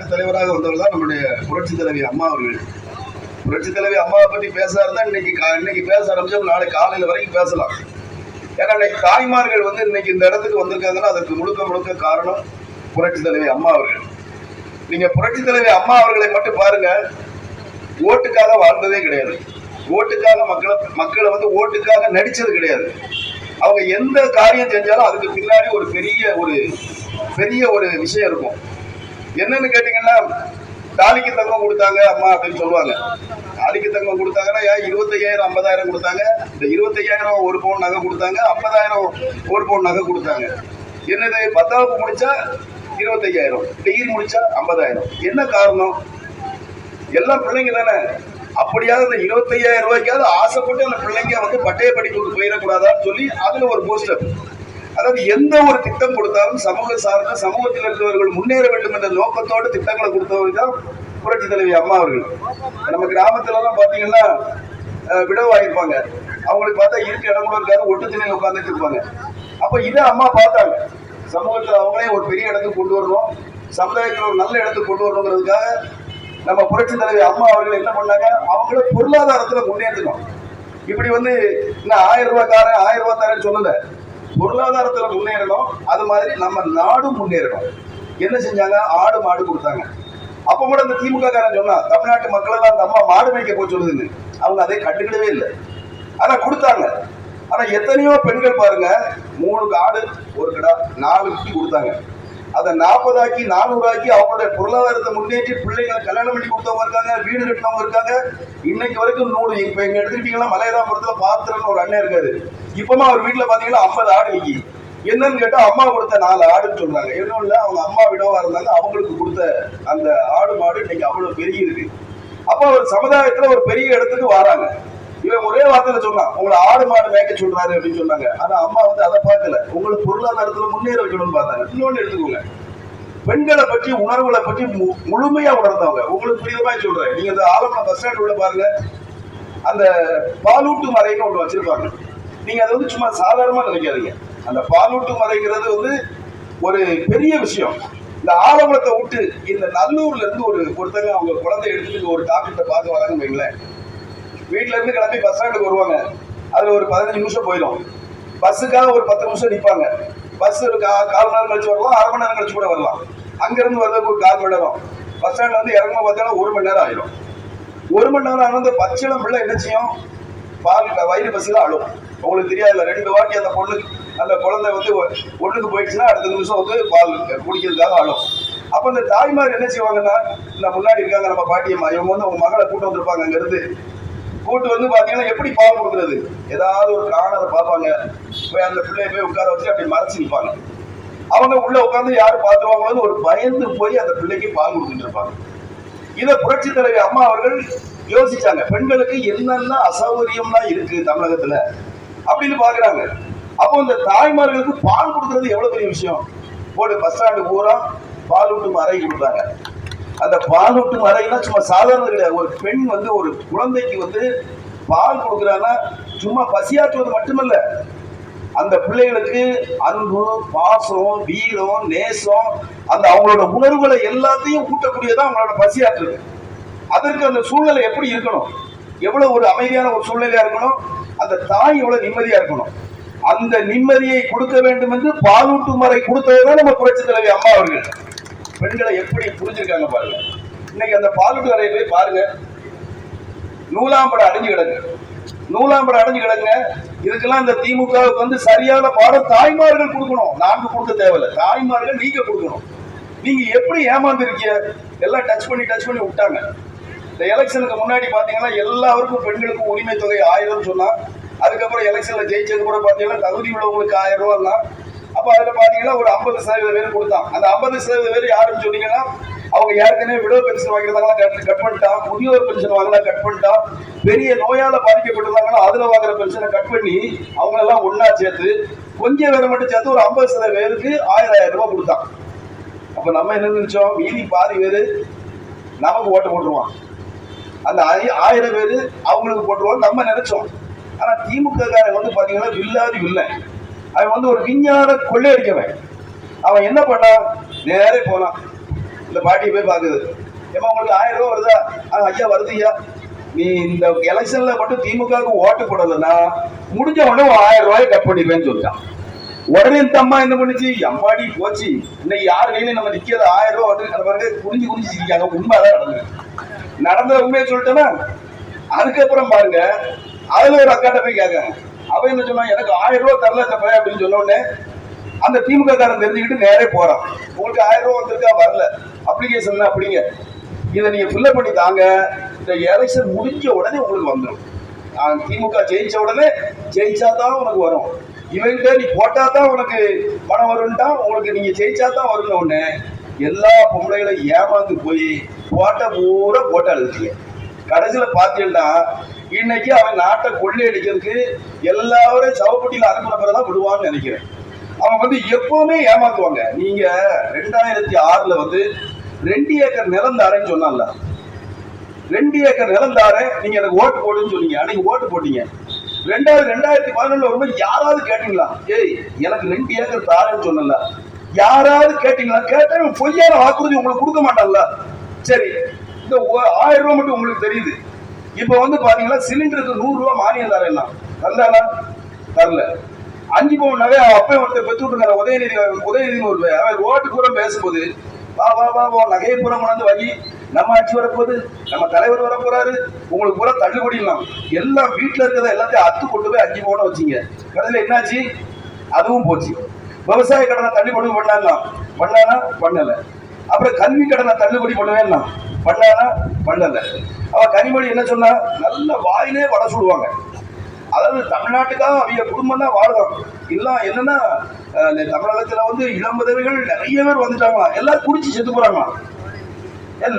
மாற்று தலைவராக வந்தவர் தான் நம்முடைய புரட்சி தலைவி அம்மா அவர்கள். புரட்சி தலைவி அம்மாவை பற்றி பேசாருந்தா இன்னைக்கு பேச ஆரம்பிச்சோம், நாளை காலையில வரைக்கும் பேசலாம். ஏன்னா இன்னைக்கு தாய்மார்கள் வந்து இன்னைக்கு இந்த இடத்துக்கு வந்திருக்காங்கன்னா அதற்கு முழுக்க காரணம் புரட்சி தலைவி அம்மா அவர்கள். நீங்க புரட்சி தலைவி அம்மா அவர்களை மட்டும் பாருங்க, ஓட்டுக்காக வாழ்ந்ததே கிடையாது, ஓட்டுக்காக மக்களை வந்து ஓட்டுக்காக நடிச்சது கிடையாது. அவங்க எந்த காரியம் செஞ்சாலும் அதுக்கு பின்னாடி ஒரு பெரிய ஒரு விஷயம் இருக்கும். என்னன்னு கேட்டீங்கன்னா, தாலிக்கு தங்கம் கொடுத்தாங்க அம்மா அப்படின்னு சொல்லுவாங்க. தாலிக்கு தங்கம் கொடுத்தாங்கன்னா 25,000 50,000 கொடுத்தாங்க. இந்த 25,000 ஒரு பவுன் நகை கொடுத்தாங்க, 50,000 ஒரு பவுன் நகை கொடுத்தாங்க. என்னது 10வது முடிச்சா 25,000, டிகிரி முடிச்சா 50,000. என்ன காரணம்? எல்லாம் பிள்ளைங்க தானே. அப்படியாவது இந்த 25,000 ரூபாய்க்காவது ஆசைப்பட்டு அந்த பிள்ளைங்க வந்து பட்டய படிப்புக்கு போயிடக்கூடாதான்னு சொல்லி அதுல ஒரு போஸ்டர். அதாவது எந்த ஒரு திட்டம் கொடுத்தாலும் சமூக சார்ந்த சமூகத்தில் இருக்கிறவர்கள் முன்னேற வேண்டும் என்ற நோக்கத்தோடு திட்டங்களை கொடுத்தவர்கள் தான் புரட்சி தலைவி அம்மா அவர்கள். நம்ம கிராமத்துல எல்லாம் பாத்தீங்கன்னா விடவாயிருப்பாங்க, அவங்களுக்கு பார்த்தா இருக்க இடம் கூட இருக்காது, ஒட்டு திணையில உட்கார்ந்துட்டு இருப்பாங்க. அப்ப இதை அம்மா பார்த்தாங்க, சமூகத்துல அவங்களே ஒரு பெரிய இடத்துக்கு கொண்டு வரணும், சமுதாயத்தில் ஒரு நல்ல இடத்துக்கு கொண்டு வரணுங்கிறதுக்காக நம்ம புரட்சி தலைவி அம்மா அவர்கள் என்ன பண்ணாங்க, அவங்கள பொருளாதாரத்துல முன்னேற்றணும். இப்படி வந்து இன்னும் 1000 ரூபாய்க்காரன் 1000 ரூபாய் தரேன்னு சொல்லல, பொருளாதாரத்துல முன்னேறணும். அது மாதிரி நம்ம நாடும் முன்னேறணும். என்ன செஞ்சாங்க, ஆடு மாடு கொடுத்தாங்க. அப்ப கூட இந்த திமுக காரன் சொன்னா தமிழ்நாட்டு மக்கள் எல்லாம் அந்த அம்மா மாடு மேய்க்க போய் சொல்லுதுன்னு, அவங்க அதை கண்டுக்கிடவே இல்லை. ஆனா கொடுத்தாங்க. ஆனா எத்தனையோ பெண்கள் பாருங்க, 3 ஆடு ஒரு கடா 4 குட்டி கொடுத்தாங்க. அதை 40 ஆக்கி 400 ஆக்கி அவங்களுடைய பொருளாதாரத்தை முன்னேற்றி பிள்ளைங்களை கல்யாணம் பண்ணி கொடுத்தவங்க இருக்காங்க, வீடு கட்டினவங்க இருக்காங்க. இன்னைக்கு வரைக்கும் 100. இப்ப எங்க எடுத்துக்கிட்டீங்கன்னா மலையராமபுரத்துல பாத்திரன்னு ஒரு அண்ணன் இருக்காரு. இப்பமா அவர் வீட்டுல பாத்தீங்கன்னா 50 ஆடு நிக்கி. என்னன்னு கேட்டா அம்மா கொடுத்த 4 ஆடுன்னு சொல்றாங்க. இன்னும் இல்ல, அவங்க அம்மா விடவா இருந்தாங்க, அவங்களுக்கு கொடுத்த அந்த ஆடு மாடு இன்னைக்கு அவ்வளவு பெரிய இருக்கு. அப்ப அவர் சமுதாயத்துல ஒரு பெரிய இடத்துக்கு வராங்க. இவன் ஒரே வார்த்தையில சொன்னான், உங்களை ஆடு மாடு மேய்க்க சொல்றாரு அப்படின்னு சொன்னாங்க. ஆனா அம்மா வந்து அதை பார்க்கல, உங்களுக்கு பொருளாதாரத்துல முன்னேற வைக்கணும்னு பார்த்தாங்க. இன்னொன்னு எடுத்துக்கோங்க, பெண்களை பற்றி உணர்வுகளை பற்றி முழுமையா உணர்ந்தவங்க. உங்களுக்கு புரியுதமா சொல்றேன், நீங்க இந்த ஆலமரம் பஸ் ஸ்டாண்ட் உள்ள பாருங்க, அந்த பாலூட்டு மறைன்னு ஒண்ணு வச்சிருப்பாங்க. நீங்க அதை வந்து சும்மா சாதாரணமா நினைக்காதீங்க. அந்த பாலூட்டு மறைங்கிறது வந்து ஒரு பெரிய விஷயம். இந்த ஆலமரத்தை விட்டு இந்த நல்லூர்ல இருந்து ஒருத்தங்க அவங்க குழந்தை எடுத்துட்டு ஒரு டாக்டர்கிட்ட பார்க்க வராங்கன்னு வைங்களேன். வீட்டுல இருந்து கிளம்பி பஸ் ஸ்டாண்டுக்கு வருவாங்க, அதுல ஒரு 15 நிமிஷம் போயிடும். பஸ்ஸுக்காக ஒரு 10 நிமிஷம் நிற்பாங்க. பஸ் ஒரு 1/4 மணி நேரம் கழிச்சு வரலாம், 1/2 மணி நேரம் கழிச்சு கூட வரலாம். அங்க இருந்து வரதுக்கு ஒரு 1/4 மணி நேரம். பஸ் ஸ்டாண்ட்ல வந்து இறங்க பார்த்தாலும் 1 மணி நேரம் ஆயிடும். 1 மணி நேரம் ஆனது பச்சிளம் பிள்ளை என்ன செய்யும், வயிறு பசியில அழும். உங்களுக்கு தெரியாதுல்ல, 2 வாட்டி அந்த குழந்தை வந்து ஒண்ணுக்கு போயிடுச்சுன்னா அடுத்த நிமிஷம் வந்து பால் குடிக்கிறதுக்காக அழும். அப்ப இந்த தாய்மார் என்ன செய்வாங்கன்னா, இந்த முன்னாடி இருக்காங்க நம்ம பாட்டியம்மா, இவங்க வந்து அவங்க மகளை கூட்டு வந்திருப்பாங்க. அங்க இருந்து கூட்டு வந்து பாத்தீங்கன்னா எப்படி பால் கொடுக்குறது, ஏதாவது ஒரு காணரை பார்ப்பாங்க, போய் அந்த பிள்ளைய போய் உட்கார வச்சு அப்படி மறைச்சு நிற்பாங்க. அவங்க உள்ள உட்காந்து யாரு பாத்துருவாங்களோன்னு ஒரு பயந்து போய் அந்த பிள்ளைக்கு பால் கொடுத்துட்டு இருப்பாங்க. இதை புரட்சி தலைவி அம்மா அவர்கள் யோசிச்சாங்க, பெண்களுக்கு என்னென்ன அசௌகரியம்லாம் இருக்கு தமிழகத்துல அப்படின்னு பாக்குறாங்க. அப்போ இந்த தாய்மார்களுக்கு பால் கொடுக்கறது எவ்வளவு பெரிய விஷயம். போட்டு பஸ் ஸ்டாண்டு பூரா பாலூட்டும் அறை கொடுத்தாங்க. அந்த பாலூட்டும் அறைனா சும்மா சாதாரண கிடையாது. ஒரு பெண் வந்து ஒரு குழந்தைக்கு வந்து பால் கொடுக்குறாங்கன்னா சும்மா பசியாற்றுவது மட்டுமல்ல, அந்த பிள்ளைகளுக்கு அன்பு, பாசம், வீரம், நேசம், அந்த அவங்களோட உணர்வுகளை எல்லாத்தையும் கூட்டக்கூடியதான் அவங்களோட பசியாற்றுது. அதற்கு அந்த சூழ்நிலை எப்படி இருக்கணும், எவ்வளவு ஒரு அமைதியான ஒரு சூழ்நிலையா இருக்கணும், அந்த தாய் எவ்வளவு நிம்மதியா இருக்கணும். அந்த நிம்மதியை கொடுக்க வேண்டும் என்று பாலூட்டும் அறை கொடுத்ததுதான் நம்ம புரட்சி தலைவி அம்மா அவர்கள். பெண்களை எப்படி புரிஞ்சிருக்காங்க பாருங்க. இன்னைக்கு அந்த பாலூட்டு அறையை போய் பாருங்க, நூலாம்படம் அடைஞ்சு கிடக்கு, நூலாம்படம் அடைஞ்சு கிடக்குங்க. இதுக்கெல்லாம் இந்த திமுகவுக்கு வந்து சரியான பாடம் தாய்மார்கள் கொடுக்கணும். நான்கு கொடுக்க தேவையில்லை, தாய்மார்கள் நீங்க கொடுக்கணும். நீங்க எப்படி ஏமாந்துருக்கீங்க, எல்லாம் டச் பண்ணி விட்டாங்க. இந்த எலெக்ஷனுக்கு முன்னாடி பாத்தீங்கன்னா எல்லாருக்கும் பெண்களுக்கும் உரிமை தொகை 1000 சொன்னா, அதுக்கப்புறம் எலெக்ஷன்ல ஜெயிச்சது கூட பாத்தீங்கன்னா தகுதி உள்ளவங்களுக்கு 1000 ரூபாய் தான். அப்ப அதுல பாத்தீங்கன்னா ஒரு 50% பேர் கொடுத்தான். அந்த 50% பேர் யாருன்னு சொன்னீங்கன்னா, அவங்க ஏற்கனவே விடோ பென்ஷன் வாங்கிறதாங்களா கட் பண்ணிட்டான், முதியோர் பென்ஷன் வாங்கினா கட் பண்ணிட்டான், பெரிய நோயால பாதிக்கப்பட்டிருந்தாங்கன்னா அதுல வாங்குற பென்ஷனை கட் பண்ணி அவங்க எல்லாம் ஒன்னா சேர்த்து கொஞ்சம் பேரை மட்டும் சேர்த்து ஒரு 50% பேருக்கு 1000 ரூபாய் கொடுத்தான். அப்ப நம்ம என்ன நினைச்சோம், மீதி பாதி பேரு நமக்கு ஓட்டு போட்டுருவான், அந்த 1000 பேரு அவங்களுக்கு போட்டுருவான் நம்ம நினைச்சோம். ஆனா திமுக காரன் வந்து பாத்தீங்கன்னா வில்லாதி வில்லை. அவன் வந்து ஒரு விஞ்ஞான கொள்ளையடிக்கவன். அவன் என்ன பண்ணான், நேரே போனான், இந்த பாட்டியை போய் பாக்குது, ஏமா உங்களுக்கு 1000 ரூபாய் வருதா? ஐயா வருது ஐயா. நீ இந்த எலெக்ஷன்ல மட்டும் திமுகவுக்கு ஓட்டு போடலன்னா முடிஞ்ச உடனே 1000 ரூபாய் கட் பண்ணிடுவேன்னு சொல்லிட்டான். உடனே இந்த அம்மா என்ன பண்ணுச்சு, அம்மாடி போச்சு, இன்னைக்கு யார் கையில நம்ம நிக்கிறது 1000 ரூபாய் வந்து பாருங்க, குடிஞ்சு குடிஞ்சு சிரிக்காங்க. உண்மைதான் நடந்த உண்மையை சொல்லிட்டேன்னா. அதுக்கப்புறம் பாருங்க, அதுல ஒரு அக்காட்ட போய் கேட்காங்க, அவ என்ன சொன்னா, எனக்கு 1000 ரூபாய் தரல தப்ப அப்படின்னு சொன்ன உடனே அந்த திமுக காரன் தெரிஞ்சுக்கிட்டு நேரே போறான், உங்களுக்கு 1000 ரூபாய் வந்திருக்கா, வரல, அப்ளிகேஷன் அப்படிங்க, இதை நீங்க ஃபில்அப் பண்ணி தாங்க, இந்த எலெக்ஷன் முடிஞ்ச உடனே உங்களுக்கு வந்துடும். திமுக ஜெயிச்ச உடனே ஜெயிச்சாதான் உனக்கு வரும், இவன்கிட்ட நீ போட்டா தான் உனக்கு பணம் வரும்ட்டா, உங்களுக்கு நீங்க ஜெயிச்சா தான் வரும்னு ஒண்ணு எல்லா பொம்பளைகளும் ஏமாந்து போய் போட்ட பூரா போட்டா எழுதிங்க. கடைசியில பாத்தீங்கன்னா இன்னைக்கு அவன் நாட்டை கொள்ளையடிக்கிறதுக்கு எல்லாரும் சவப்பட்டியில அனுப்பின பிறதான் விடுவான்னு நினைக்கிறேன். அவன் வந்து எப்பவுமே ஏமாத்துவாங்க. நீங்க 2006 வந்து 2 ஏக்கர் நிலம் தாரேன்னு சொன்னான்ல, 2 ஏக்கர் நிலம் தாரேன், நீங்க எனக்கு ஓட்டு போடுன்னு சொன்னீங்க, அன்னைக்கு ஓட்டு போட்டீங்க. 2011 வரும்போது யாராவது கேட்டீங்களா, ஏய் எனக்கு 2 ஏக்கர் தாரேன்னு சொன்னல, யாராவது கேட்டீங்களா? கேட்டா பொய்யான வாக்குறுதி உங்களுக்கு கொடுக்க மாட்டான்ல. சரி, இந்த 1000 ரூபாய் மட்டும் உங்களுக்கு தெரியுது. இப்ப வந்து பாத்தீங்கன்னா சிலிண்டருக்கு 100 ரூபாய் மானியம் தரேன்னா தந்தானா? தரல. 5 பவுன் நகை அப்ப ஒருத்தர் பெற்று விட்டுருக்காரு, உதயநிதி ஒரு அவர் ஓட்டு கூட பேசும்போது, வா வா வா வா நகையை புறம் கொண்டாந்து வாங்கி, நம்ம ஆட்சி வரப்போகுது, நம்ம தலைவர் வர போறாரு, உங்களுக்கு பூரா தள்ளுபடிலாம் எல்லாம் வீட்டுல இருக்கிறத எல்லாத்தையும் அத்து கொண்டு போய் 5 பவுன வச்சிங்க. கடைசியில என்னாச்சு? அதுவும் போச்சு. விவசாய கடனை தள்ளுபடி பண்ணானா? பண்ணல. அப்புறம் கல்வி கடனை தள்ளுபடி பண்ணுவேன்னா பண்ணானா? பண்ணல. அவ கனிமொழி என்ன சொன்னா, நல்ல வாயிலே வடை சுடுவாங்க, அதாவது தமிழ்நாட்டுக்காக அவங்க குடும்பம் தான் வாழும். இல்ல என்னன்னா தமிழகத்துல வந்து இளம் உதவிகள் நிறைய பேர் வந்துட்டாங்களா, எல்லாரும் குடிச்சு செத்து போறாங்களா.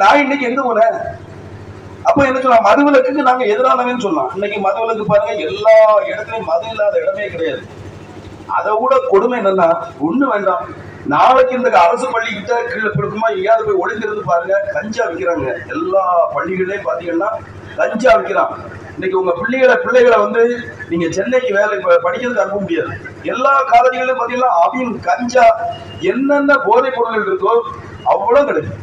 நான் இன்னைக்கு எங்க போனேன்? அப்ப என்ன சொன்னா, மதுவிலக்குக்கு நாங்க எதிரானவன்னு சொன்னோம். இன்னைக்கு மதுவிலக்கு பாருங்க, எல்லா இடத்துலயும் மது இல்லாத இடமே கிடையாது. அதை விட கொடுமை என்னன்னா, ஒண்ணு வேண்டாம், நாளைக்கு இந்த அரசு பள்ளி கிட்ட கீழே பிடிக்குமா எங்கேயாவது போய் ஒளிந்திருந்து பாருங்க, கஞ்சா விற்கிறாங்க. எல்லா பள்ளிகளையும் பாத்தீங்கன்னா கஞ்சா விற்கிறான். இன்னைக்கு உங்க பிள்ளைகளை வந்து நீங்க சென்னைக்கு வேலை படிக்கிறதுக்கு அனுப்ப முடியாது. எல்லா காலேஜ்களையும் பாத்தீங்கன்னா அபின், கஞ்சா, என்னென்ன போதைப் பொருட்கள் இருக்கோ அவ்வளவு கிடைக்கும்.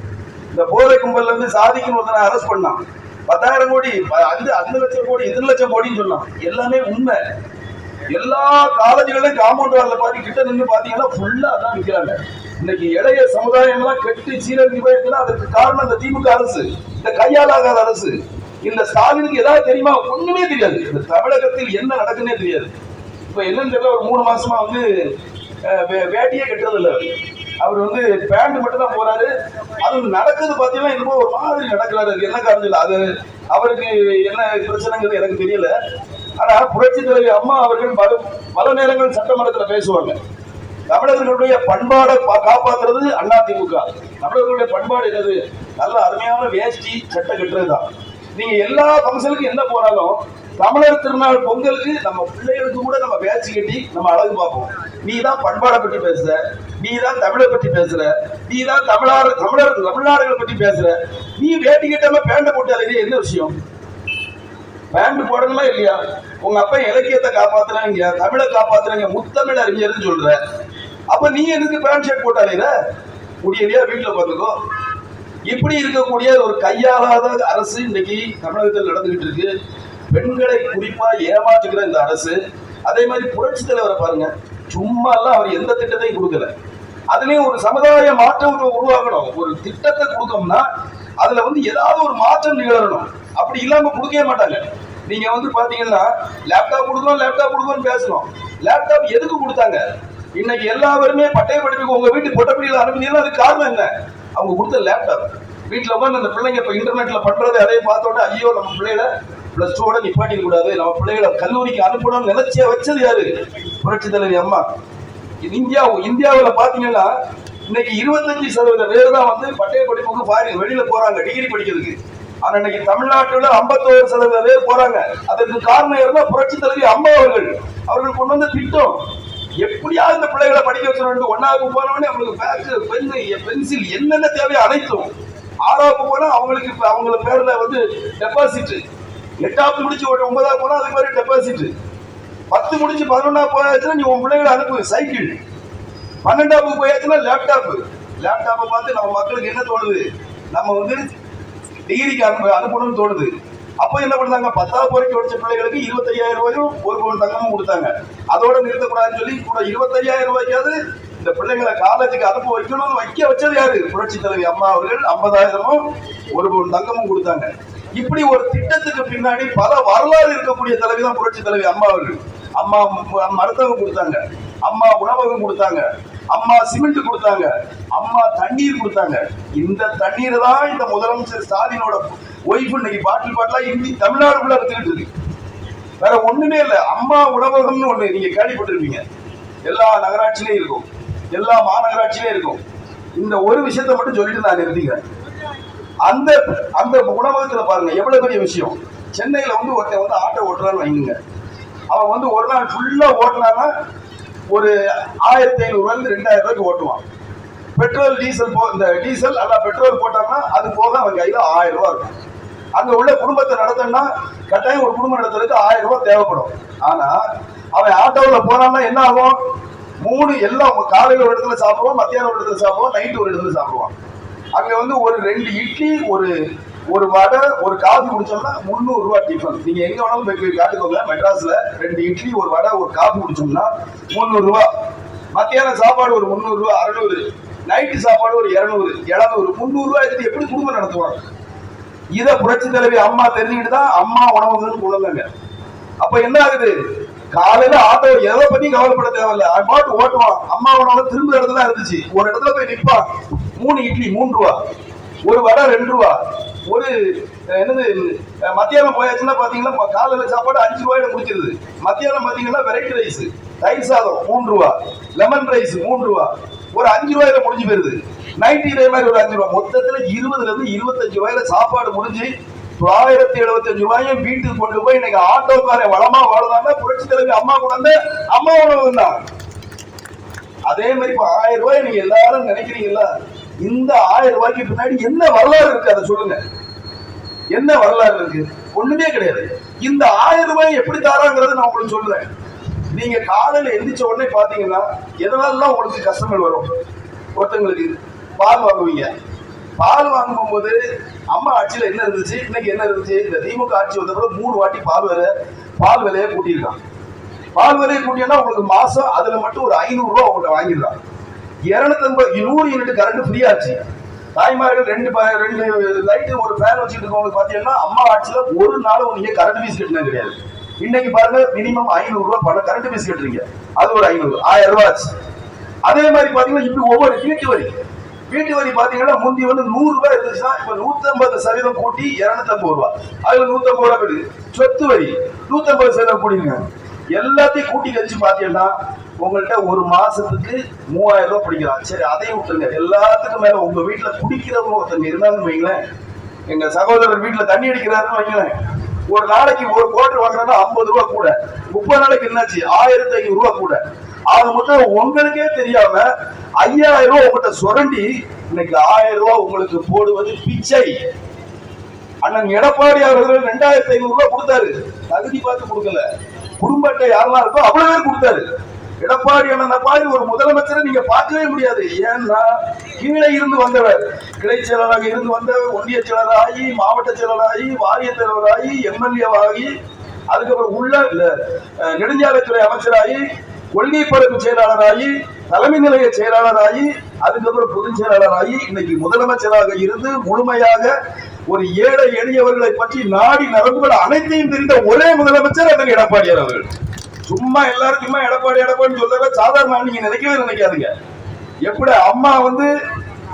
இந்த போதை கும்பல்ல இருந்து சாதிக்குன்னு ஒருத்தனை அரெஸ்ட் பண்ணான், 10,000 கோடி, 5 லட்சம் கோடி, 2 லட்சம் கோடின்னு சொன்னான். எல்லாமே உண்மை. எல்லா காலேஜ்களையும் காம்பவுண்ட் வால்ல பாத்தி கிட்ட நின்று பாத்தீங்கன்னா ஃபுல்லா அதான் விற்கிறாங்க. இன்னைக்கு இளைய சமுதாயம் எல்லாம் கெட்டு சீரழிஞ்சு போயிருக்குன்னா அதுக்கு காரணம் இந்த திமுக அரசு, இந்த கையாலாகாத அரசு. இந்த ஸ்டாலினுக்கு ஏதாவது தெரியுமா? ஒண்ணுமே தெரியாது. இந்த தமிழகத்தில் என்ன நடக்குன்னே தெரியாது. இப்ப என்னன்னு தெரியல, ஒரு 3 மாசமா வந்து வேட்டியே கட்டுறது இல்லை. அவர் வந்து பேண்ட் மட்டும் தான் போறாரு. அது நடக்குது பாத்தீங்கன்னா என்னமோ ஒரு மாதிரி நடக்கிறாரு. என்ன காரணம் இல்லை, அது அவருக்கு என்ன பிரச்சனைங்கிறது எனக்கு தெரியல. ஆனா புரட்சி தலைவி அம்மா அவர்கள் பல நேரங்கள் சட்டமன்றத்தில் பேசுவாங்க. தமிழர்களுடைய பண்பாடை காப்பாற்றுறது அதிமுக. தமிழர்களுடைய பண்பாடு என்னது? நல்ல அருமையான வேஷ்டி சட்டை கட்டுறதுதான். நீங்க எல்லா ஃபங்க்ஷனுக்கும் என்ன போனாலும், தமிழர் திருநாள் பொங்கலுக்கு நம்ம பிள்ளைகளுக்கு கூட நம்ம வேஷ்டி கட்டி நம்ம அழகு பார்ப்போம். நீ தான் பண்பாடை பற்றி பேசுற, நீ தான் தமிழை பற்றி பேசுற, நீ தான் தமிழ்நாடுகளை பற்றி பேசுற, நீ வேட்டி கட்டாம பேண்ட போட்டாலே என்ன விஷயம்? பேண்ட் போடணுமா இல்லையா? உங்க அப்பா இலக்கியத்தை காப்பாத்துறாங்க, தமிழை காப்பாத்துறாங்க, முத்தமிழ் அறிஞர்னு சொல்ற. அப்ப நீ எதுக்கு பேண்ட் ஷர்ட் போட்டாலே முடியலையா? வீட்டுல பார்த்துக்கோ. இப்படி இருக்கக்கூடிய ஒரு கையாளாத அரசு இன்னைக்கு தமிழகத்தில் நடந்துகிட்டு இருக்கு. பெண்களை குறிப்பா ஏமாற்றுகிற இந்த அரசு. அதே மாதிரி புரட்சி தலைவரை பாருங்க, சும்மா எல்லாம் அவர் எந்த திட்டத்தையும் கொடுக்கல. அதுலயும் ஒரு சமுதாய மாற்றம் உருவாக்கணும். ஒரு திட்டத்தை கொடுக்கணும்னா அதுல வந்து ஏதாவது ஒரு மாற்றம் நிகழணும். அப்படி இல்லாம கொடுக்கவே மாட்டாங்க. நீங்க வந்து பாத்தீங்கன்னா லேப்டாப் கொடுக்கணும் பேசணும். லேப்டாப் எதுக்கு கொடுத்தாங்க? இன்னைக்கு எல்லாருமே பட்டய படிப்புக்கு உங்க வீட்டு பொட்டப்படியில அனுப்பினீங்கன்னா அதுக்கு காரணம் என்ன? அவங்க கொடுத்த லேப்டாப். வீட்டுல உட்காந்து அந்த பிள்ளைங்க இப்ப இன்டர்நெட்ல பண்றது அதையும் பார்த்தோட, ஐயோ நம்ம பிள்ளைகளை +2 நிப்பாட்டி கூடாது, நம்ம பிள்ளைகளை கல்லூரிக்கு அனுப்பணும்னு நினைச்சே வச்சது யாரு? புரட்சி தலைவி அம்மா. இந்தியாவில் பாத்தீங்கன்னா இன்னைக்கு 25% பேர் தான் வந்து பட்டய படிப்புக்கு வெளியில போறாங்க டிகிரி படிக்கிறதுக்கு. ஆனா இன்னைக்கு தமிழ்நாட்டுல 51% பேர் போறாங்க. அதற்கு காரணம் என்ன? புரட்சி தலைவி அம்மா அவர்கள் கொண்டு வந்த திட்டம். எப்படியாவது இந்த பிள்ளைகளை படிக்க வச்சு 1ஆவது போனவொடனே அவங்களுக்கு பேக், பென்சில் என்னென்ன தேவையோ அனைத்தும். 6ஆவது போனா அவங்களுக்கு அவங்க பேர்ல வந்து டெபாசிட். 8ஆவது முடிச்சு 9ஆவது போனா அதுக்கு மாதிரி டெபாசிட். 10 முடிச்சு 11ஆவது போயாச்சுன்னா நீ உன் பிள்ளைகளை அனுப்பு சைக்கிள். 12ஆவது போயாச்சுன்னா லேப்டாப். லேப்டாப்பை பார்த்து நம்ம மக்களுக்கு என்ன தோணுது, நம்ம வந்து டிகிரிக்கு அனுப்பணும்னு தோணுது. அப்ப என்ன பண்ணாங்க, 10வது வரைக்கும் படிச்ச பிள்ளைகளுக்கு 25,000 ரூபாயும் ஒரு பவுன் தங்கமும் கொடுத்தாங்க. அதோட நிறுத்தக்கூடாதுன்னு சொல்லி கூட 25,000 ரூபாய்க்காவது இந்த பிள்ளைங்களை காலேஜுக்கு அனுப்ப வைக்கணும்னு வச்சது யாரு? புரட்சி தலைவி அம்மா அவர்கள் 50,000மும் ஒரு பவுன் தங்கமும் கொடுத்தாங்க. இப்படி ஒரு திட்டத்துக்கு பின்னாடி பல வரலாறு இருக்கக்கூடிய தலைவி தான் புரட்சி தலைவி அம்மா அவர்கள். அம்மா மருத்துவம் கொடுத்தாங்க, அம்மா உணவகம் கொடுத்தாங்க, அம்மா சிமெண்ட் கொடுத்தாங்க, அம்மா தண்ணீர் கொடுத்தாங்க. இந்த தண்ணீரை தான் இந்த முதலமைச்சர் ஸ்டாலினோட ஒய்ஃப் இன்னைக்கு பாட்டில் பாட்டிலா இந்தி தமிழ்நாடுக்குள்ள எடுத்துக்கிட்டு இருக்கு. வேற ஒண்ணுமே இல்லை. அம்மா உணவகம்னு ஒண்ணு நீங்க கேள்விப்பட்டிருப்பீங்க, எல்லா நகராட்சியிலையும் இருக்கும், எல்லா மாநகராட்சியிலையும் இருக்கும். இந்த ஒரு விஷயத்த மட்டும் சொல்லிட்டு நான் நிறுத்திக்கிறேன். அந்த அந்த உணவகத்துல பாருங்க எவ்வளவு பெரிய விஷயம். சென்னையில வந்து ஒருத்தன் வந்து ஆட்டோ ஓட்டுறான்னு வைங்க, அவன் வந்து ஒரு நாள் ஃபுல்லா ஓட்டினான்னா ஒரு 1,500 ரூபாயிலிருந்து 2,000 ரூபாய்க்கு ஓட்டுவான். பெட்ரோல் டீசல் இந்த டீசல் அல்ல பெட்ரோல் போட்டான்னா அது போக அவன் கையில 1000 ரூபாய் இருக்கும். அங்க உள்ள குடும்பத்தை நடத்தணும்னா கட்டாயம் ஒரு குடும்பம் நடத்துறதுக்கு 1000 ரூபாய் தேவைப்படும். ஆனா அவன் ஆட்டோவில் போனான்னா என்ன ஆகும், 3 எல்லாம் காலையில ஒரு இடத்துல சாப்பிடுவான், மத்தியானம் ஒரு இடத்துல சாப்பிடுவான், நைட்டு ஒரு இடத்துல சாப்பிடுவான். அங்க வந்து ஒரு 2 இட்லி ஒரு வடை ஒரு காஃபி குடிச்சோம்னா 300 ரூபாய் டிஃபன். நீங்க எங்க வேணாலும் போய் காட்டுக்கோங்க, மெட்ராஸ்ல 2 இட்லி ஒரு வடை ஒரு காஃபி குடிச்சோம்னா 300 ரூபாய். மத்தியானம் சாப்பாடு ஒரு 300 ரூபாய் 600, நைட்டு சாப்பாடு ஒரு 200 700 300 ரூபாய் எடுத்து எப்படி குடும்பம் நடத்துவாங்க? இத புரட்சி தலைவி அம்மா தெரிஞ்சுக்கிட்டு தான் அம்மா உணவகம்னு கொண்டு வந்தாங்க. அப்ப என்ன ஆகுது, காலையில ஆட்டோ எதை பத்தி கவலைப்பட தேவையில்லை, பாட்டு ஓட்டுவான். அம்மா உணவகம் திரும்ப இடத்துல இருந்துச்சு, ஒரு இடத்துல போய் நிற்பான், 3 இட்லி 3 ரூபா, ஒரு வடை 2 ரூபா, ஒரு என்னது மத்தியானம் போயாச்சுன்னா பாத்தீங்கன்னா காலையில சாப்பாடு 5 ரூபாயில முடிச்சிருது. மத்தியானம் பாத்தீங்கன்னா வெரைட்டி ரைஸ் தயிர் சாதம் 3 ரூபா, லெமன் ரைஸ் 3 ரூபா, ஒரு 5 ரூபாயில முடிஞ்சு போயிருது. நைட்டு இதே மாதிரி ஒரு 5 ரூபாய், மொத்தத்துல 20ல இருந்து 25 ரூபாயில சாப்பாடு முடிஞ்சு 975 ரூபாயும் வீட்டுக்கு கொண்டு போய் இன்னைக்கு ஆட்டோக்கார வளமா வாழ்ந்தாங்க புரட்சி தலைவி அம்மா கொண்டு அம்மா உணவு தான். அதே மாதிரி இப்ப 1000 ரூபாய் நீங்க எல்லாரும் நினைக்கிறீங்களா, இந்த 1000 ரூபாய்க்கு பின்னாடி என்ன வரலாறு இருக்கு அதை சொல்லுங்க. என்ன வரலாறு இருக்கு? ஒண்ணுமே கிடையாது. இந்த 1000 ரூபாய் எப்படி தாராங்கிறத நான் உங்களுக்கு சொல்றேன். நீங்க காலையில எந்திரிச்ச உடனே பாத்தீங்கன்னா எதனால உங்களுக்கு கஷ்டங்கள் வரும். ஒருத்தங்களுக்கு பால் வாங்குவீங்க, பால் வாங்கும் போது அம்மா ஆட்சியில என்ன இருந்துச்சு, இன்னைக்கு என்ன இருந்துச்சு, இந்த திமுக ஆட்சி வந்த பிறகு 3 வாட்டி பால் விலையை கூட்டியிருக்கான். பால் விலையை கூட்டினா உங்களுக்கு மாசம் அதுல மட்டும் ஒரு 500 ரூபாய் உங்கள்கிட்ட வாங்கிடலாம். 250 யூனிட் கரண்ட் ஃப்ரீ ஆச்சு. தாய்மார்கள் 2 லைட்டு ஒரு ஃபேன் வச்சுட்டு இருக்கவங்களுக்கு பாத்தீங்கன்னா அம்மா ஆட்சியில ஒரு நாளும் நீங்க கரண்ட் ஃபீஸ் கட்டினது கிடையாது. இன்னைக்கு பாருங்க மினிமம் 500 ரூபாய் பணம் கரண்ட் ஃபீஸ் கட்டுறீங்க, அது ஒரு 500 1000 ரூபாய் ஆச்சு. அதே மாதிரி பாத்தீங்கன்னா இப்படி ஒவ்வொரு வீட்டு வரி பாத்தீங்கன்னா முந்தி வந்து 100 ரூபாய் இருந்துச்சுன்னா இப்ப 150% கூட்டி 250 ரூபாய், அதுல 150 ரூபாய் போயிடுது. சொத்து வரி 150% கூட்டிங்க, எல்லாத்தையும் கூட்டி கழிச்சு பாத்தீங்கன்னா உங்கள்கிட்ட ஒரு மாசத்துக்கு 3000 ரூபாய் பிடிக்கலாம். சரி அதையும் விட்டுருங்க, எல்லாத்துக்கும் மேல உங்க வீட்டுல குடிக்கிறவங்க ஒருத்தங்க இருந்தாங்கன்னு வைங்களேன், எங்க சகோதரர் வீட்டுல தண்ணி அடிக்கிறாருன்னு வைங்களேன், ஒரு நாளைக்கு ஒரு குவார்டர் வாங்குறா 50 ரூபாய் கூட, 30 நாளைக்கு என்னாச்சு 1500 ரூபாய் கூட. ஆக மொத்தம் உங்களுக்கே தெரியாம 5000 ரூபாய் உங்கள்கிட்ட சுரண்டி இன்னைக்கு 1000 ரூபாய் உங்களுக்கு போடுவது பிச்சை. அண்ணன் எடப்பாடி அவர்கள் 2500 ரூபாய் கொடுத்தாரு, தகுதி பார்த்து கொடுக்கல, குடும்ப அட்டை யாரெல்லாம் இருக்கோ அவ்வளவு பேர் கொடுத்தாரு. எடப்பாடி அண்ணன் மாதிரி ஒரு முதலமைச்சரை நீங்க பார்க்கவே முடியாது. ஏன்னா கீழே இருந்து வந்தவர், கிளை செயலராக இருந்து வந்தவர், ஒன்றிய செயலராகி, மாவட்ட செயலராகி, வாரிய தலைவராகி, எம்எல்ஏவாகி, அதுக்கப்புறம் உள்ள நெடுஞ்சாலைத்துறை அமைச்சராகி, கொள்கை பரப்பு செயலாளராகி, தலைமை நிலைய செயலாளராகி, அதுக்கப்புறம் பொதுச் செயலாளராகி, இன்னைக்கு முதலமைச்சராக இருந்து முழுமையாக ஒரு ஏழை எளியவர்களை பற்றி நாடி நரம்புகள் அனைத்தையும் தெரிந்த ஒரே முதலமைச்சர் அதற்கு எடப்பாடியார் அவர்கள். சும்மா எல்லாரும் சும்மா எடப்பாடி சொல்ற சாதாரண நீங்க நினைக்காதீங்க. எப்படி அம்மா வந்து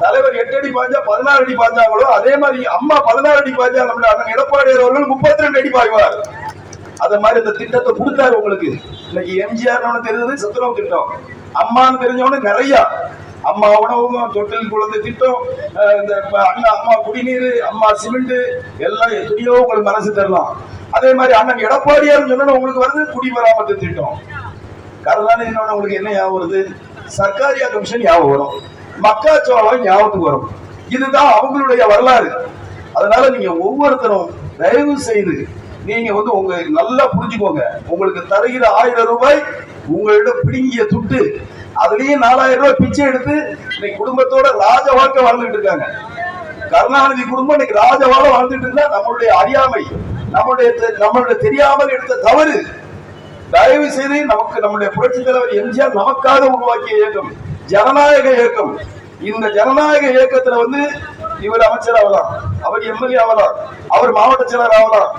தலைவர் 8 அடி பாய்ஞ்சா 16 அடி பாய்ஞ்சாங்களோ அதே மாதிரி அம்மா 16 அடி பாய்ஞ்சா நம்மள அண்ணன் எடப்பாடியார் அவர்கள் 32 அடி பாய்வார். அத மாதிரி இந்த திட்டத்தை கொடுத்தாரு உங்களுக்கு. இன்னைக்கு எம்ஜிஆர் தெரிஞ்சது சத்துணவு திட்டம், அம்மான்னு தெரிஞ்சவனு நிறைய அம்மா உணவகம், தொட்டில் குழந்தை திட்டம், இந்த அம்மா குடிநீர், அம்மா சிமெண்ட் எல்லாம் எத்தனையோ உங்களுக்கு மனசு தரலாம். அதே மாதிரி அண்ணன் எடப்பாடியார் சொன்ன உங்களுக்கு வருது குடிமராமத்து திட்டம். கருதான இன்னொன்னு உங்களுக்கு என்ன ஞாபகம் வருது, சர்க்காரியா கமிஷன் ஞாபகம் வரும், மக்காச்சோளம் ஞாபகத்துக்கு வரும். இதுதான் அவங்களுடைய வரலாறு. அதனால நீங்க ஒவ்வொருத்தரும் தயவு செய்து நீங்க வந்து உங்க நல்லா புரிஞ்சுக்கோங்க. உங்களுக்கு தருகிற 1000 ரூபாய் உங்களிடம் பிடுங்கிய துட்டு அதுலயும் 4000 ரூபாய் பிச்சை எடுத்து இன்னைக்கு குடும்பத்தோட ராஜ வாழ்க்கை வாழ்ந்துட்டு இருக்காங்க. கருணாநிதி குடும்பம் இன்னைக்கு ராஜ வாழ்க்கை வாழ்ந்துட்டு இருந்தா நம்மளுடைய அறியாமை, நம்மளுடைய தெரியாமல் எடுத்த தவறு. தயவு செய்து நமக்கு நம்முடைய புரட்சி தலைவர் எம்ஜிஆர் நமக்காக உருவாக்கிய இயக்கம் ஜனநாயக இயக்கம். இந்த ஜனநாயக இயக்கத்துல இவர் அமைச்சர் ஆகலாம், அவர் எம்எல்ஏ ஆகலாம், அவர் மாவட்ட செயலர் ஆகலாம்.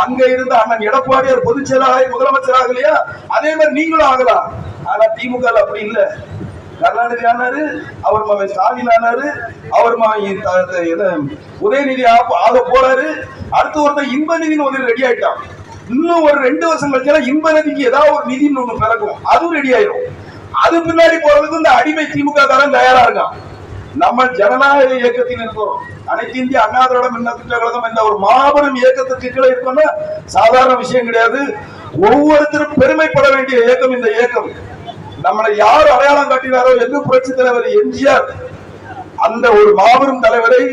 அங்க இருந்த அண்ணன் எடப்பாடியார் பொதுச் செயலாளர் முதலமைச்சர் ஆகலையா? அதே மாதிரி நீங்களும் ஆகலாம். ஆனா திமுக அப்படி இல்ல. கருணாநிதி ஆனாரு, அவர் மகன் ஸ்டாலின் ஆனாரு, அவர் மகன் உதயநிதி ஆக போறாரு. அடுத்து ஒருத்தர் இன்ப நிதினு ஒன்று ரெடி ஆயிட்டான். இன்னும் ஒரு 2 வருஷம் கழிச்சா இன்ப நிதிக்கு ஏதாவது ஒரு நிதின்னு ஒண்ணு பிறக்கும், அதுவும் ரெடி ஆயிரும். அது பின்னாடி போறதுக்கு இந்த அடிமை திமுக காரன் தயாரா இருக்கான். நம்ம ஜனநாயக இயக்கத்தில் இருக்கிறோம். அனைத்து இந்திய அண்ணா திராவிட முன்னேற்ற கழகம் என்ற ஒரு மாபெரும் இயக்கத்துக்கு கீழே இருக்கோம்னா சாதாரண விஷயம் கிடையாது. ஒவ்வொருத்தரும் பெருமைப்பட வேண்டிய இயக்கம் இந்த இயக்கம். நம்மளை யார் அடையாளம் காட்டினாரோ எங்க புரட்சி தலைவர் எம்ஜிஆர் அந்த ஒரு மாபெரும் தலைவரை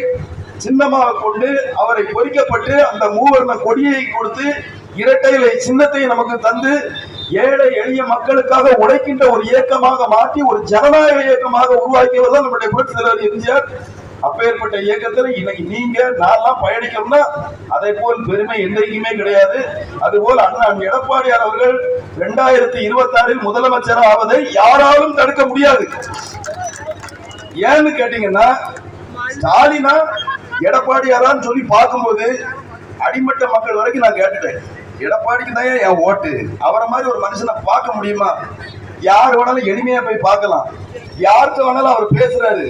சின்னமாக கொண்டு அவரை பொறிக்கப்பட்டு அந்த மூவர்ண கொடியை கொடுத்து இரட்டை இலை சின்னத்தை நமக்கு தந்து ஏழை எளிய மக்களுக்காக உழைக்கின்ற ஒரு இயக்கமாக மாற்றி ஒரு ஜனநாயக இயக்கமாக உருவாக்கியவர் தான் நம்முடைய புரட்சி தலைவர் எம்ஜிஆர். அப்பேற்பட்ட இயக்கத்தில் இன்னைக்கு நீங்க நான்லாம் பயணிக்கணும்னா அதை போல் பெருமை என்றைக்குமே கிடையாது. அதுபோல் அண்ணன் எடப்பாடியார் அவர்கள் 2026 முதலமைச்சர் ஆவதை யாராலும் தடுக்க முடியாது. ஏன்னு கேட்டீங்கன்னா ஸ்டாலினா எடப்பாடியாரான்னு சொல்லி பார்க்கும்போது அடிமட்ட மக்கள் வரைக்கும் நான் கேட்டுட்டேன், எடப்பாடிக்கு தான் என் ஓட்டு. அவரை மாதிரி ஒரு மனுஷனை பார்க்க முடியுமா? யார் வேணாலும் எளிமையா போய் பார்க்கலாம், யாருக்கு வேணாலும் அவர் பேசுறாரு.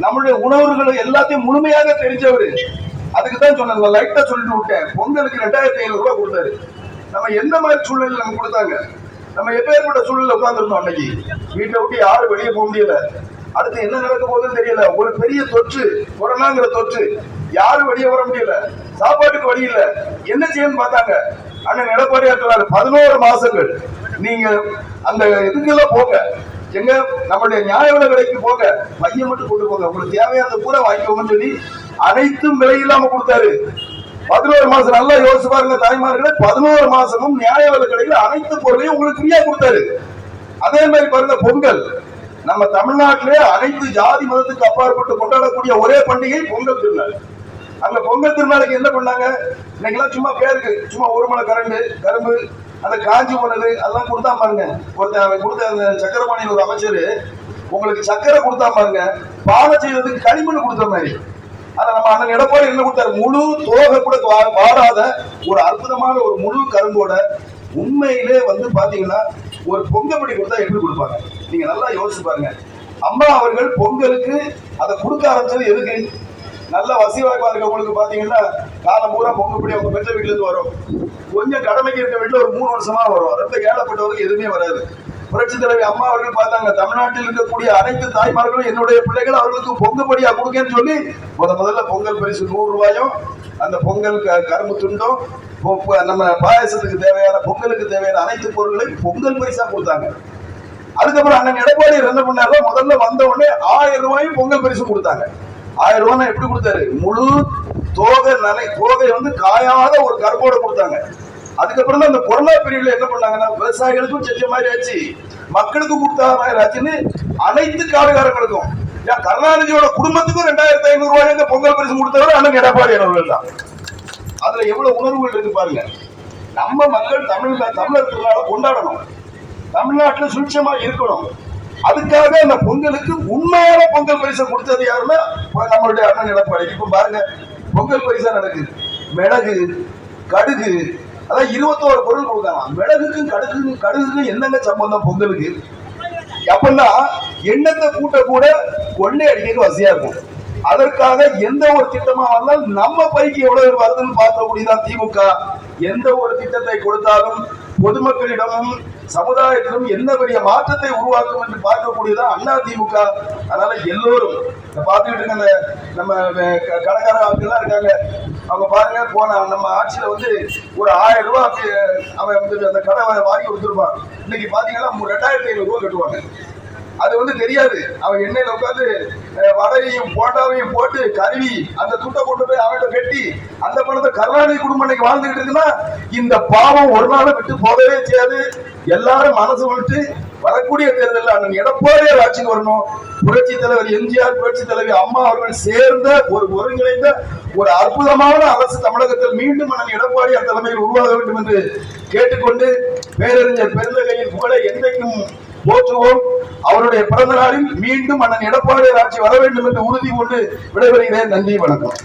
நம்மளுடைய உணவுகளை எல்லாத்தையும் முழுமையாக தெரிஞ்சவரு. அதுக்குதான் சொன்ன லைட்டா சொல்லிட்டு விட்டேன். பொங்கலுக்கு 2500 ரூபாய் கொடுத்தாரு. நம்ம எந்த மாதிரி சூழ்நிலை நம்ம கொடுத்தாங்க? நம்ம எப்பேற்பட்ட சூழ்நிலை உட்கார்ந்துருந்தோம். அன்னைக்கு வீட்டை விட்டு யாரும் வெளியே போக முடியல. அடுத்து என்ன நடக்க போகுதுன்னு தெரியல. ஒரு பெரிய தொற்று, கொரோனாங்கிற தொற்று, யாரும் வெளியே வர முடியல, சாப்பாட்டுக்கு வழி இல்ல. என்ன செய்யணும்னு பார்த்தாங்க. அண்ணன் எடப்பாடியார் 11 மாசங்கள் நீங்க அந்த இதுக்கெல்லாம் போங்க, எங்க நம்மளுடைய நியாய விலை கடைக்கு போங்க, பையன் மட்டும் கொண்டு போங்க, உங்களுக்கு தேவையான கூட வாங்கிக்கோங்கன்னு சொல்லி அனைத்தும் விலை இல்லாம கொடுத்தாரு. 11 மாசம் நல்லா யோசிச்சு பாருங்க தாய்மார்களே. 11 மாசமும் நியாய விலை கடையில அனைத்து பொருளையும் உங்களுக்கு ஃப்ரீயா கொடுத்தாரு. அதே மாதிரி பாருங்க பொங்கல். நம்ம தமிழ்நாட்டிலே அனைத்து ஜாதி மதத்துக்கு அப்பாற்பட்டு கொண்டாடக்கூடிய ஒரே பண்டிகை பொங்கல் திருநாள். அந்த பொங்கல் திருநாளுக்கு என்ன பண்ணாங்க? இன்னைக்கெல்லாம் சும்மா பேருக்கு சும்மா ஒரு மலை கரும்பு அந்த காஞ்சி போனது அதெல்லாம் கொடுத்தா பாருங்க. ஒருத்தர் கொடுத்த அந்த சக்கரபாணியின் ஒரு அமைச்சர் உங்களுக்கு சக்கரை கொடுத்தா பாருங்க, பானை செய்வதற்கு களிமண் கொடுத்த மாதிரி. ஆனா நம்ம அண்ணன் எடப்பாடி என்ன கொடுத்தாரு? முழு தோகை கூட வாடாத ஒரு அற்புதமான ஒரு முழு கரும்போட உண்மையிலே பாத்தீங்கன்னா ஒரு பொங்கப்படி கொடுத்தா எப்படி கொடுப்பாங்க? நீங்க நல்லா யோசிச்சு பாருங்க. அம்மா அவர்கள் பொங்கலுக்கு அதை கொடுக்க ஆரம்பிச்சது எதுக்கு? நல்ல வசதி வாய்ப்பா இருக்கவங்களுக்கு பாத்தீங்கன்னா காலம் பூரா பொங்கப்படி அவங்க பெற்ற வீட்டுல இருந்து வரும். கொஞ்சம் கடமைக்கு இருக்க வீட்டுல ஒரு 3 வருஷமா வரும். ரொம்ப ஏழப்பட்டவருக்கு எதுவுமே வராது. புரட்சி தலைவி அம்மா அவர்கள் பார்த்தாங்க, தமிழ்நாட்டில் இருக்கக்கூடிய அனைத்து தாய்மார்களும் என்னுடைய பிள்ளைகள் அவர்களுக்கு பொங்கப்படியா கொடுக்கன்னு சொல்லி முதல்ல பொங்கல் பரிசு 100 ரூபாயும் அந்த பொங்கல் கரும்பு துண்டும் நம்ம பாயசத்துக்கு தேவையான பொங்கலுக்கு தேவையான அனைத்து பொருட்களையும் பொங்கல் பரிசா கொடுத்தாங்க. அதுக்கப்புறம் அண்ணன் எடப்பாடி என்ன பண்ணாரோ முதல்ல வந்த உடனே 1000 ரூபாயும் பொங்கல் பரிசு கொடுத்தாங்க. 1000 ரூபாய் எப்படி கொடுத்தாரு? முழு தோகை காயாத ஒரு கரும்போட கொடுத்தாங்க. அதுக்கப்புறம் தான் அந்த கொரோனா பீரியட்ல என்ன பண்ணாங்கன்னா விவசாயிகளுக்கும் செஞ்ச மாதிரி ஆச்சு, மக்களுக்கும் கொடுத்த மாதிரி ஆச்சுன்னு அனைத்து காடுகாரங்களுக்கும் கருணாநிதியோட குடும்பத்துக்கும் 2500 ரூபாய் பொங்கல் பரிசு கொடுத்தவர் அண்ணன் எடப்பாடி அவர்கள் தான். அதுல எவ்வளவு உணர்வுகள் இருக்கு பாருங்க. நம்ம மக்கள் தமிழர் திருநாளை கொண்டாடணும், தமிழ்நாட்டுல சுட்சமா இருக்கணும். அதுக்காக அந்த பொங்கலுக்கு உண்மையான பொங்கல் பரிசை கொடுத்தது யாருன்னா நம்மளுடைய அண்ணன் எடப்பாடி. இப்ப பாருங்க பொங்கல் பரிசா நடக்குது. மிளகு, கடுகு, அதான் 21 பொருள் கொடுத்தாங்க. மிளகுக்கும் கடுகுக்கும் என்னங்க சம்பந்தம் பொங்கலுக்கு? அப்படின்னா எண்ணத்தை கூட்ட கூட கொள்ளை அடிக்க வசதியா இருக்கும். அதற்காக எந்த ஒரு திட்டமா வந்தாலும் நம்ம பைக்கு எவ்வளவு வருதுன்னு பார்க்கக்கூடியதான் திமுக. எந்த ஒரு திட்டத்தை கொடுத்தாலும் பொதுமக்களிடமும் சமுதாயத்திலும் என்ன பெரிய மாற்றத்தை உருவாக்கும் என்று பார்க்கக்கூடியதான் அண்ணா திமுக. அதனால எல்லோரும் பார்த்துக்கிட்டு இருக்க நம்ம கடைக்கார ஆட்கள்லாம் இருக்காங்க, அவங்க பாருங்க போன நம்ம ஆட்சியில ஒரு 1000 ரூபாய் அவன் அந்த கடை வாங்கி கொடுத்துருப்பான். இன்னைக்கு பாத்தீங்கன்னா 2500 ரூபாய் கட்டுவாங்க. அது தெரியாது. அவன் எண்ணெயில உட்காந்து வடையையும் போட்டாவையும் போட்டு கருவி அந்த துட்டை கொண்டு போய் அவன்கிட்ட வெட்டி அந்த பணத்தை கருணாநிதி குடும்பம் இன்னைக்கு வாழ்ந்துகிட்டு இருக்குன்னா இந்த பாவம் ஒரு நாள் விட்டு போகவே செய்யாது. எல்லாரும் மனசு விட்டு வரக்கூடிய தேர்தலில் அண்ணன் எடப்பாடியார் ஆட்சிக்கு வரணும். புரட்சி தலைவர் எம்ஜிஆர், புரட்சி தலைவி அம்மா அவர்கள் சேர்ந்த ஒரு ஒருங்கிணைந்த ஒரு அற்புதமான அரசு தமிழகத்தில் மீண்டும் அண்ணன் எடப்பாடியார் தலைமையில் உருவாக வேண்டும் என்று கேட்டுக்கொண்டு, பேரறிஞர் பெருந்தகையின் புகழை என்றைக்கும் போற்றுவோம். அவருடைய பிறந்த நாளில் மீண்டும் அண்ணன் எடப்பாடியார் ஆட்சி வர வேண்டும் என்று உறுதி கொண்டு விடைபெறுகிறேன். நன்றி, வணக்கம்.